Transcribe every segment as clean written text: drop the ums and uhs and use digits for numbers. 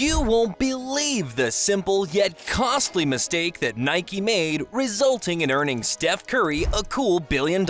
You won't believe the simple yet costly mistake that Nike made, resulting in earning Steph Curry a cool $1 billion.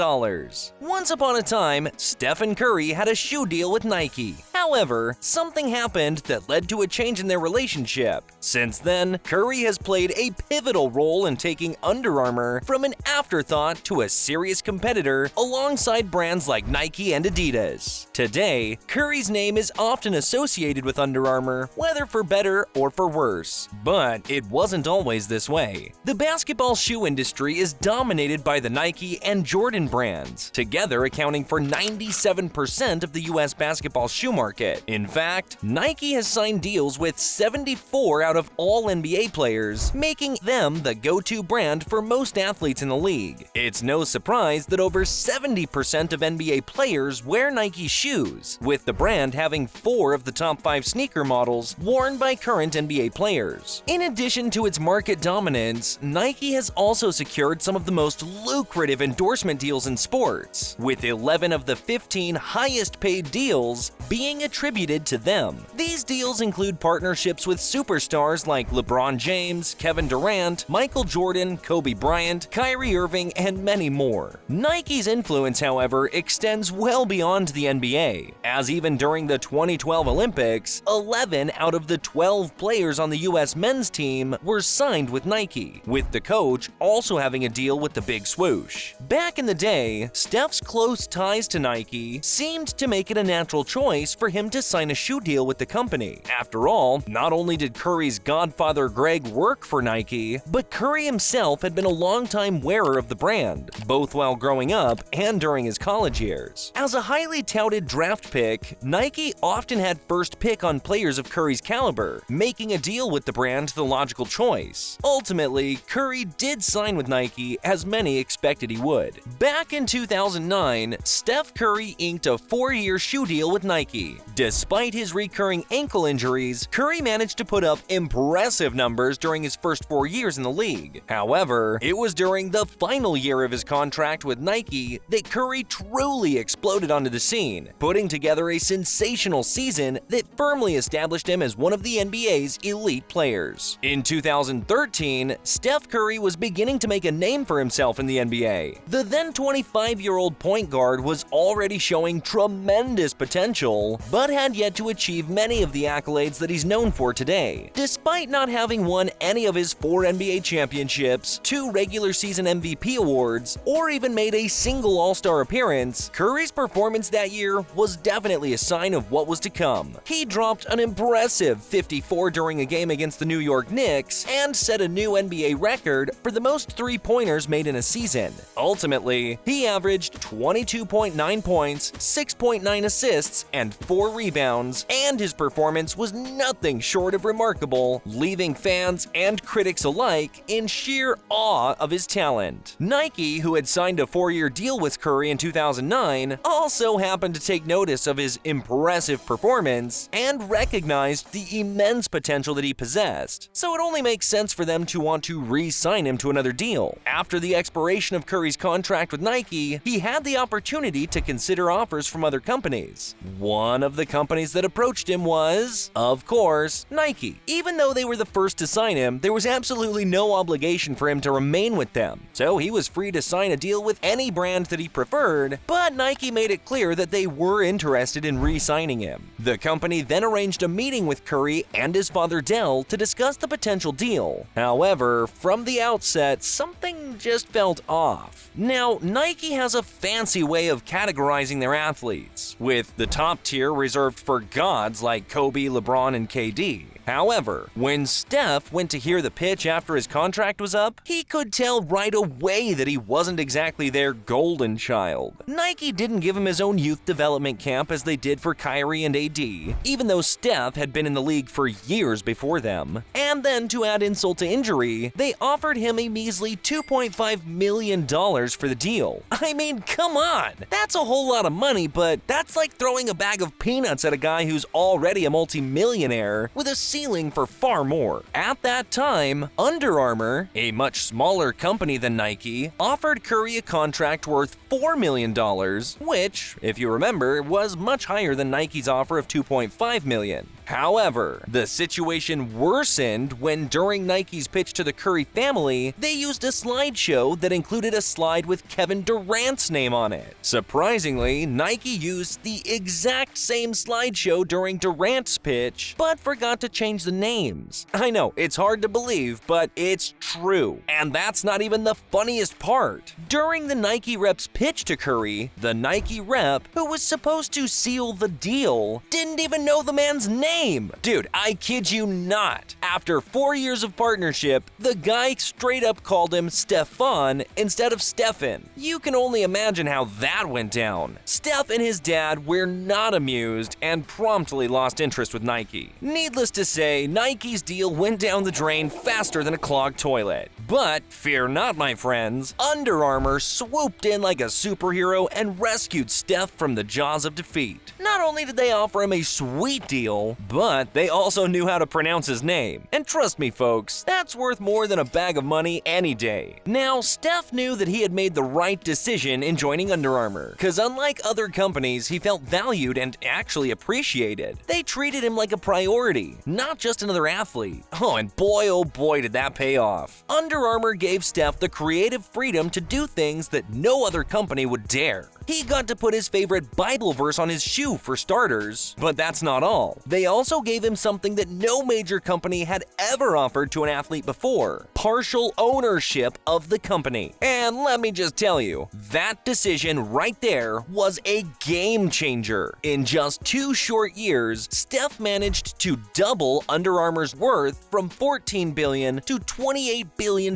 Once upon a time, Steph and Curry had a shoe deal with Nike. However, something happened that led to a change in their relationship. Since then, Curry has played a pivotal role in taking Under Armour from an afterthought to a serious competitor alongside brands like Nike and Adidas. Today, Curry's name is often associated with Under Armour, whether for better or for worse. But it wasn't always this way. The basketball shoe industry is dominated by the Nike and Jordan brands, together accounting for 97% of the US basketball shoe market. In fact, Nike has signed deals with 74 out of all NBA players, making them the go-to brand for most athletes in the league. It's no surprise that over 70% of NBA players wear Nike shoes, with the brand having 4 of the top 5 sneaker models worn by current NBA players. In addition to its market dominance, Nike has also secured some of the most lucrative endorsement deals in sports, with 11 of the 15 highest-paid deals being attributed to them. These deals include partnerships with superstars like LeBron James, Kevin Durant, Michael Jordan, Kobe Bryant, Kyrie Irving, and many more. Nike's influence, however, extends well beyond the NBA, as even during the 2012 Olympics, 11 out of the 12 players on the US men's team were signed with Nike, with the coach also having a deal with the Big Swoosh. Back in the day, Steph's close ties to Nike seemed to make it a natural choice for him to sign a shoe deal with the company. After all, not only did Curry's godfather Greg work for Nike, but Curry himself had been a longtime wearer of the brand, both while growing up and during his college years. As a highly touted draft pick, Nike often had first pick on players of Curry's caliber, making a deal with the brand the logical choice. Ultimately, Curry did sign with Nike, as many expected he would. Back in 2009, Steph Curry inked a 4-year shoe deal with Nike. Despite his recurring ankle injuries, Curry managed to put up impressive numbers during his first 4 years in the league. However, it was during the final year of his contract with Nike that Curry truly exploded onto the scene, putting together a sensational season that firmly established him as one of the NBA's elite players. In 2013, Steph Curry was beginning to make a name for himself in the NBA. The then 25-year-old point guard was already showing tremendous potential, but had yet to achieve many of the accolades that he's known for today. Despite not having won any of his 4 NBA championships, 2 regular season MVP awards, or even made a single All-Star appearance, Curry's performance that year was definitely a sign of what was to come. He dropped an impressive 54 during a game against the New York Knicks and set a new NBA record for the most three-pointers made in a season. Ultimately, he averaged 22.9 points, 6.9 assists, and 4 rebounds, and his performance was nothing short of remarkable, leaving fans and critics alike in sheer awe of his talent. Nike, who had signed a 4-year deal with Curry in 2009, also happened to take notice of his impressive performance and recognized the immense potential that he possessed, so it only makes sense for them to want to re-sign him to another deal. After the expiration of Curry's contract with Nike, he had the opportunity to consider offers from other companies. One of the companies that approached him was, of course, Nike. Even though they were the first to sign him, there was absolutely no obligation for him to remain with them, so he was free to sign a deal with any brand that he preferred, but Nike made it clear that they were interested in re-signing him. The company then arranged a meeting with Curry and his father Dell to discuss the potential deal. However, from the outset, something just felt off. Now, Nike has a fancy way of categorizing their athletes, with the top tier reserved for gods like Kobe, LeBron, and KD. However, when Steph went to hear the pitch after his contract was up, he could tell right away that he wasn't exactly their golden child. Nike didn't give him his own youth development camp as they did for Kyrie and AD, even though Steph had been in the league for years before them. And then, to add insult to injury, they offered him a measly $2.5 million for the deal. I mean, come on! That's a whole lot of money, but that's like throwing a bag of peanuts at a guy who's already a multi-millionaire with a ceiling for far more. At that time, Under Armour, a much smaller company than Nike, offered Curry a contract worth $4 million, which, if you remember, was much higher than Nike's offer of $2.5 million. However, the situation worsened when during Nike's pitch to the Curry family, they used a slideshow that included a slide with Kevin Durant's name on it. Surprisingly, Nike used the exact same slideshow during Durant's pitch, but forgot to change the names. I know, it's hard to believe, but it's true. And that's not even the funniest part. During the Nike rep's pitch to Curry, the Nike rep, who was supposed to seal the deal, didn't even know the man's name. Dude, I kid you not. After 4 years of partnership, the guy straight up called him Stefan instead of Stefan. You can only imagine how that went down. Steph and his dad were not amused and promptly lost interest with Nike. Needless to say, Nike's deal went down the drain faster than a clogged toilet. But fear not, my friends. Under Armour swooped in like a superhero and rescued Steph from the jaws of defeat. Not only did they offer him a sweet deal, but they also knew how to pronounce his name. And trust me, folks, that's worth more than a bag of money any day. Now, Steph knew that he had made the right decision in joining Under Armour, because unlike other companies, he felt valued and actually appreciated. They treated him like a priority, not just another athlete. Oh boy, did that pay off. Under Armour gave Steph the creative freedom to do things that no other company would dare. He got to put his favorite Bible verse on his shoe for starters, but that's not all. They also gave him something that no major company had ever offered to an athlete before: partial ownership of the company. And let me just tell you, that decision right there was a game changer. In just 2 short years, Steph managed to double Under Armour's worth from $14 billion to $28 billion.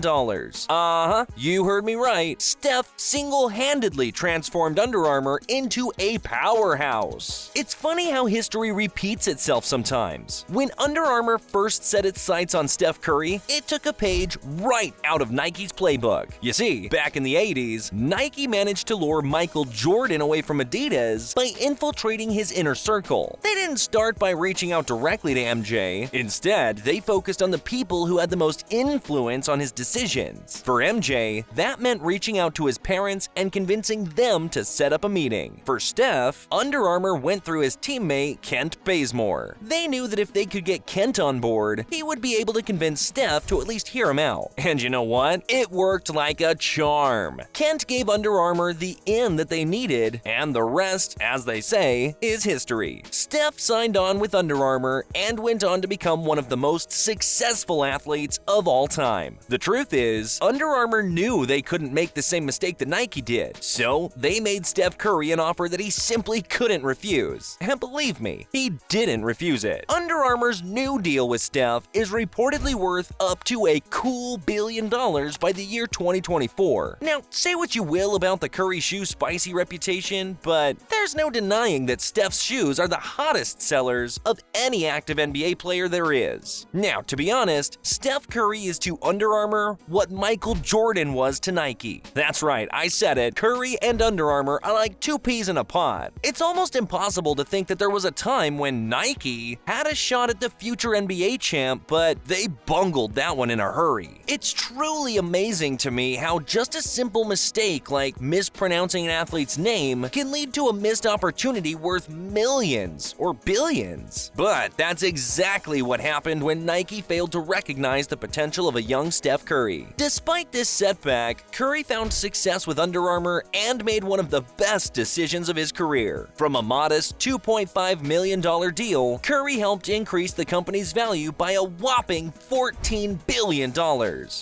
You heard me right. Steph single-handedly transformed Under Armour into a powerhouse. It's funny how history repeats itself sometimes. When Under Armour first set its sights on Steph Curry, it took a page right out of Nike's playbook. You see, back in the 80s, Nike managed to lure Michael Jordan away from Adidas by infiltrating his inner circle. They didn't start by reaching out directly to MJ. Instead, they focused on the people who had the most influence on his decisions. For MJ, that meant reaching out to his parents and convincing them to set up a meeting. For Steph, Under Armour went through his teammate Kent Bazemore. They knew that if they could get Kent on board, he would be able to convince Steph to at least hear him out. And you know what? It worked like a charm. Kent gave Under Armour the in that they needed, and the rest, as they say, is history. Steph signed on with Under Armour and went on to become one of the most successful athletes of all time. The truth is, Under Armour knew they couldn't make the same mistake that Nike did, so they made Steph Curry an offer that he simply couldn't refuse. And believe me, he didn't refuse it. Under Armour's new deal with Steph is reportedly worth up to a cool $1 billion by the year 2024. Now, say what you will about the Curry shoe spicy reputation, but there's no denying that Steph's shoes are the hottest sellers of any active NBA player there is. Now, to be honest, Steph Curry is to Under Armour what Michael Jordan was to Nike. That's right, I said it. Curry and Under Armour are like 2 peas in a pod. It's almost impossible to think that there was a time when Nike had a shot at the future NBA champ, but they bungled that one in a hurry. It's truly amazing to me how just a simple mistake like mispronouncing an athlete's name can lead to a missed opportunity worth millions or billions. But that's exactly what happened when Nike failed to recognize the potential of a young Steph Curry. Despite this setback, Curry found success with Under Armour and made one of the best decisions of his career. From a modest $2.5 million deal, Curry helped increase the company's value by a whopping $14 billion.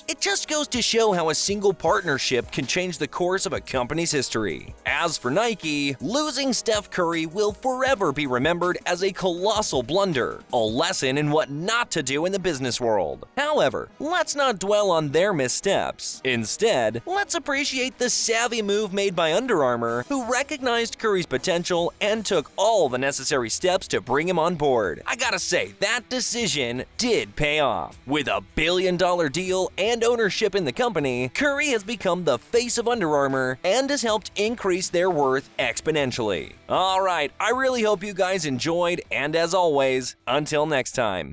It just goes to show how a single partnership can change the course of a company's history. As for Nike, losing Steph Curry will forever be remembered as a colossal blunder, a lesson in what not to do in the business world. However, let's not dwell on their missteps. Instead, let's appreciate the savvy move made by Under Armour, who recognized Curry's potential and took all the necessary steps to bring him on board. I gotta say, that decision did pay off. With a $1 billion deal and ownership in the company, Curry has become the face of Under Armour and has helped increase their worth exponentially. Alright, I really hope you guys enjoyed, and as always, until next time.